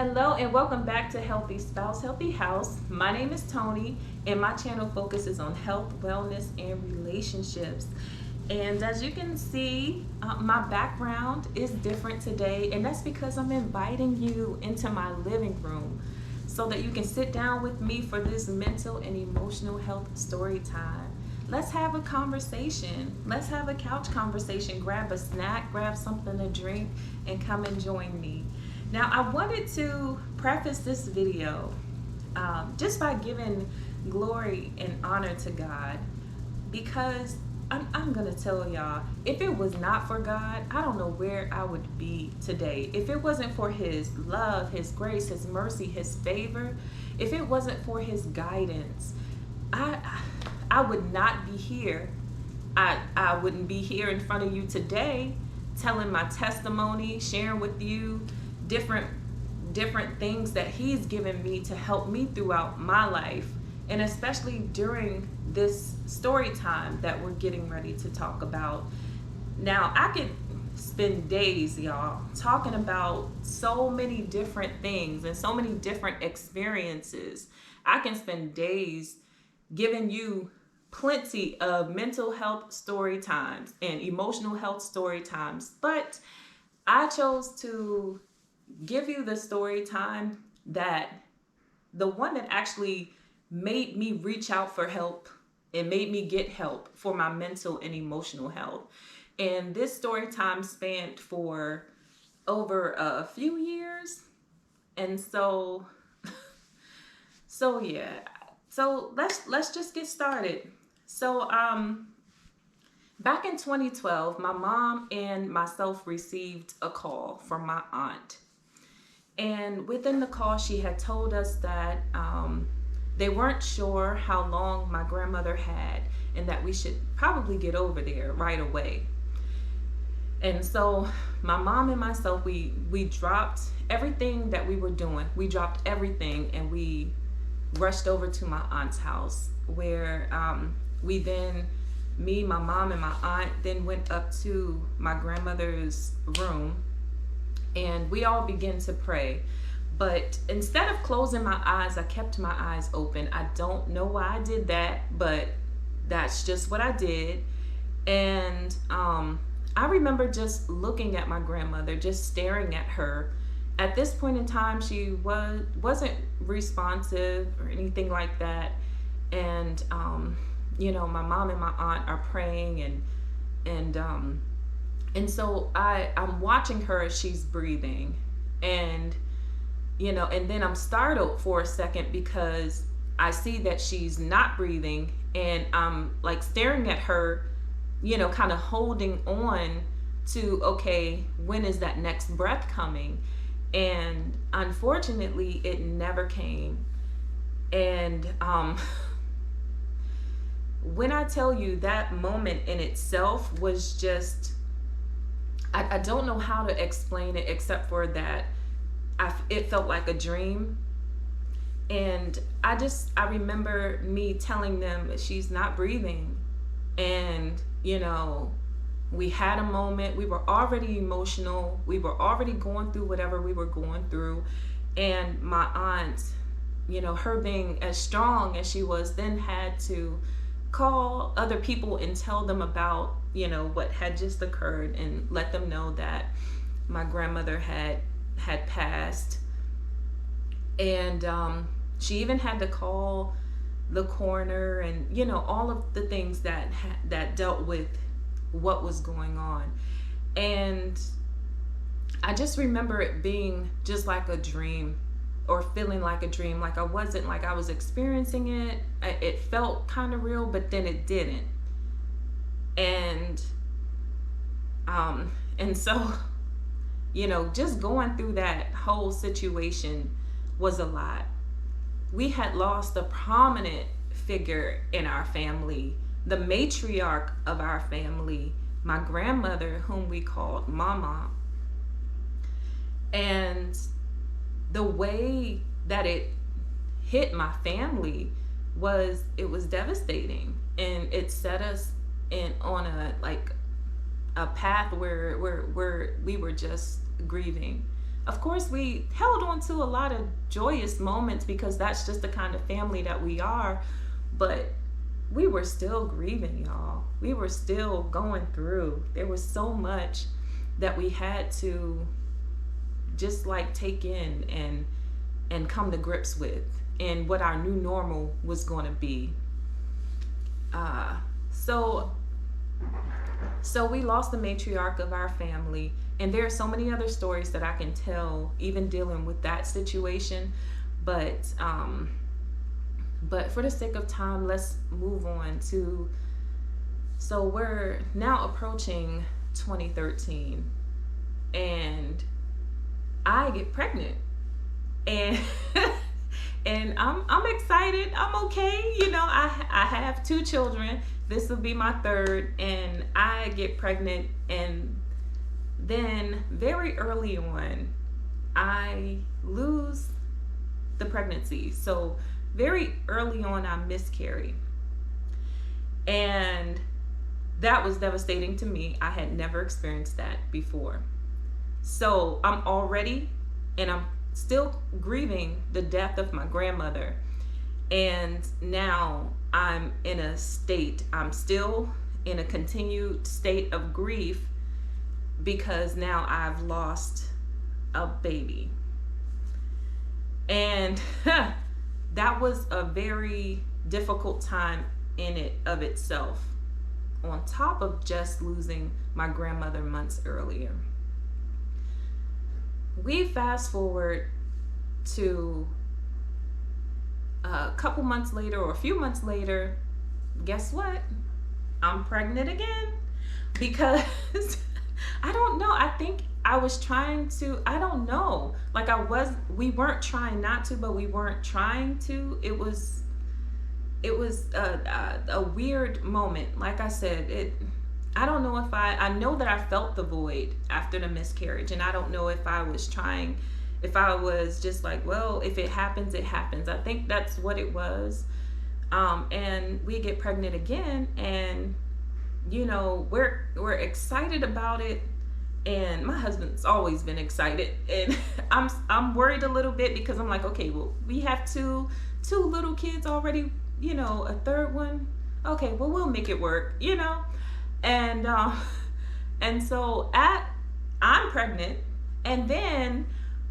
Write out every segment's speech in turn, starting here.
Hello and welcome back to Healthy Spouse, Healthy House. My name is Tony and my channel focuses on health, wellness, and relationships. And as you can see, my background is different today, and that's because I'm inviting you into my living room so that you can sit down with me for this mental and emotional health story time. Let's have a conversation. Let's have a couch conversation. Grab a snack, grab something to drink, and come and join me. Now, I wanted to preface this video just by giving glory and honor to God, because I'm going to tell y'all, if it was not for God, I don't know where I would be today. If it wasn't for His love, His grace, His mercy, His favor, if it wasn't for His guidance, I would not be here. I wouldn't be here in front of you today telling my testimony, sharing with you different things that He's given me to help me throughout my life, and especially during this story time that we're getting ready to talk about. Now, I could spend days, y'all, talking about so many different things and so many different experiences. I can spend days giving you plenty of mental health story times and emotional health story times, but I chose to give you the story time the one that actually made me reach out for help and made me get help for my mental and emotional health. And this story time spanned for over a few years. And so yeah. So let's just get started. So back in 2012, my mom and myself received a call from my aunt. And within the call, she had told us that they weren't sure how long my grandmother had and that we should probably get over there right away. And so my mom and myself, we dropped everything that we were doing. We dropped everything and we rushed over to my aunt's house, where me, my mom, and my aunt then went up to my grandmother's room, and we all began to pray. But instead of closing my eyes, I kept my eyes open. I don't know why I did that, but that's just what I did. And I remember just looking at my grandmother, just staring at her. At this point in time, she wasn't responsive or anything like that. And my mom and my aunt are praying, and so I'm watching her as she's breathing, and then I'm startled for a second because I see that she's not breathing, and I'm like staring at her, kind of holding on to, okay, when is that next breath coming? And unfortunately, it never came. And when I tell you, that moment in itself was just, I don't know how to explain it except for that it felt like a dream. And I remember me telling them that she's not breathing. And, we had a moment. We were already emotional. We were already going through whatever we were going through. And my aunt, her being as strong as she was, then had to call other people and tell them about, what had just occurred, and let them know that my grandmother had passed. And she even had to call the coroner and, all of the things that dealt with what was going on. And I just remember it being just like a dream, or feeling like a dream. Like I wasn't, like I was experiencing it. It felt kind of real, but then it didn't. And so, just going through that whole situation was a lot. We had lost a prominent figure in our family, the matriarch of our family, my grandmother, whom we called Mama. And the way that it hit my family was devastating, and it set us on a path where we were just grieving of course, we held on to a lot of joyous moments because that's just the kind of family that we are. But we were still grieving, y'all. We were still going through. There was so much that we had to just like take in and come to grips with, and what our new normal was going to be. Uh, so so we lost the matriarch of our family, and there are so many other stories that I can tell, even dealing with that situation. But but for the sake of time, let's move on to. So we're now approaching 2013, and I get pregnant, and and I'm excited. I'm okay. You know, I have two children. This will be my third, and I get pregnant, and then very early on, I lose the pregnancy. So very early on, I miscarry, and that was devastating to me. I had never experienced that before. So I'm already, and I'm still grieving the death of my grandmother. And now I'm still in a continued state of grief because now I've lost a baby. And that was a very difficult time in it of itself, on top of just losing my grandmother months earlier. We fast forward to a couple months later, or a few months later. Guess what? I'm pregnant again, because I don't know. I think I was trying to, I don't know. Like we weren't trying not to, but we weren't trying to. It was a weird moment. Like I said, I don't know if I know that I felt the void after the miscarriage, and I don't know if I was trying, if I was just like, well, if it happens, it happens. I think that's what it was. And we get pregnant again, and you know, we're excited about it, and my husband's always been excited, and I'm worried a little bit because I'm like, okay, well, we have two little kids already, you know, a third one. Okay, well, we'll make it work, you know. And so I'm pregnant, and then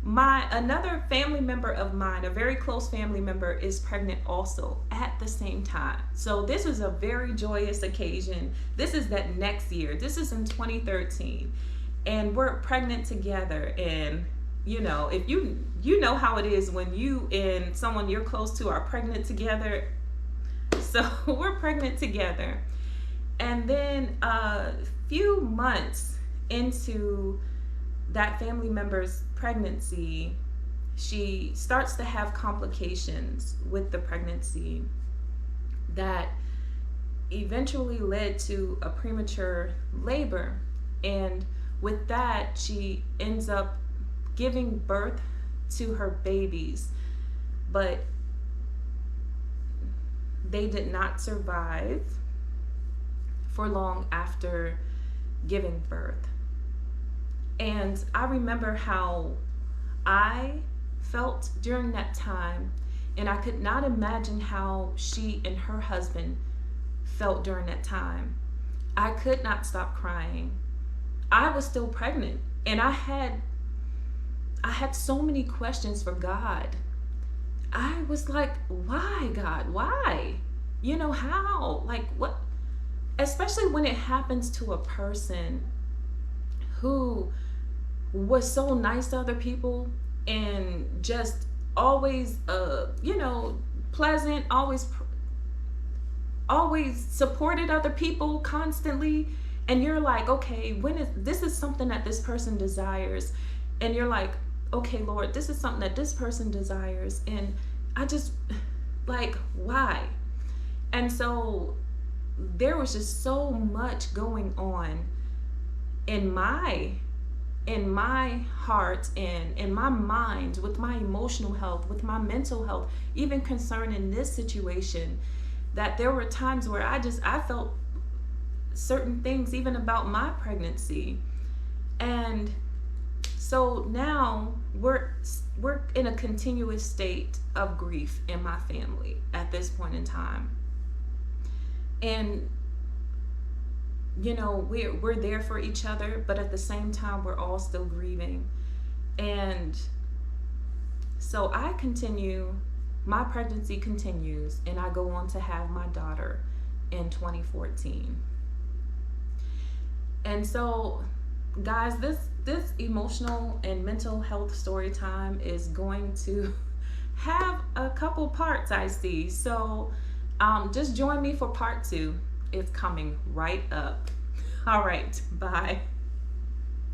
another family member of mine, a very close family member, is pregnant also at the same time. So this was a very joyous occasion. This is that next year. This is in 2013, and we're pregnant together. And you know, if you know how it is when you and someone you're close to are pregnant together. So we're pregnant together. And then a few months into that family member's pregnancy, she starts to have complications with the pregnancy that eventually led to a premature labor. And with that, she ends up giving birth to her babies, but they did not survive for long after giving birth. And I remember how I felt during that time, and I could not imagine how she and her husband felt during that time. I could not stop crying. I was still pregnant, and I had so many questions for God. I was like, why, God? Why? You know, how? Like, what? Especially when it happens to a person who was so nice to other people and just always, you know, pleasant, always supported other people constantly. And you're like, okay, this is something that this person desires. And you're like, okay, Lord, this is something that this person desires. And I just, like, why? And so there was just so much going on in my heart and in my mind, with my emotional health, with my mental health, even concerning this situation, that there were times where I felt certain things even about my pregnancy. And So now we're in a continuous state of grief in my family at this point in time. And you know, we're there for each other, but at the same time we're all still grieving. And so my pregnancy continues, and I go on to have my daughter in 2014. And so, guys, this emotional and mental health story time is going to have a couple parts, I see. So just join me for part 2. It's coming right up. All right, bye.